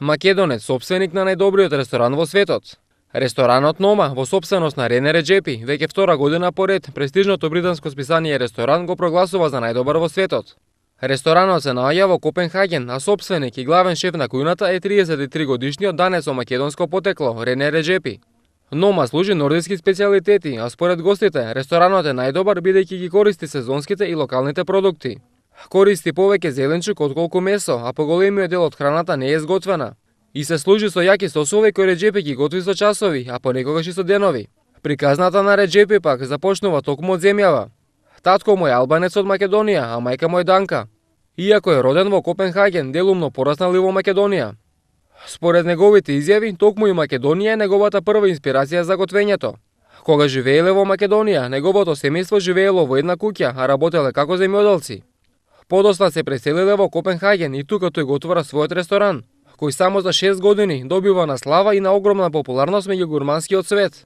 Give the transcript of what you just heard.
Македонец сопственик на најдобриот ресторан во светот. Ресторанот Нома, во сопственост на Рене Реджепи, веќе втора година поред престижното британско списание Ресторан го прогласува за најдобар во светот. Ресторанот се наоѓа во Копенхаген, а сопственик и главен шеф на кујната е 33 годишниот данец со македонско потекло Рене Реджепи. Нома служи нордиски специјалитети, а според гостите, ресторанот е најдобар бидејќи ги користи сезонските и локалните продукти. Користи повеќе зеленчук отколку месо, а поголемиот дел од храната не е изготвена. И се служи со јаки сосови кои Реджепи ги готви со часови, а понекогаш и со денови. Приказната на Реджепи пак започнува токму од земјава. Татко му е албанец од Македонија, а мајка му е данка. Иако е роден во Копенхаген, делумно пораснал и во Македонија. Според неговите изјави, токму и Македонија е неговата прва инспирација за готвењето. Кога живееле во Македонија, неговото семејство живеело во една куќа, а работеле како земјоделци. Подоцна се преселиле во Копенхаген и тука тој го отвора својот ресторан, кој само за 6 години добива на слава и на огромна популарност меѓу гурманскиот свет.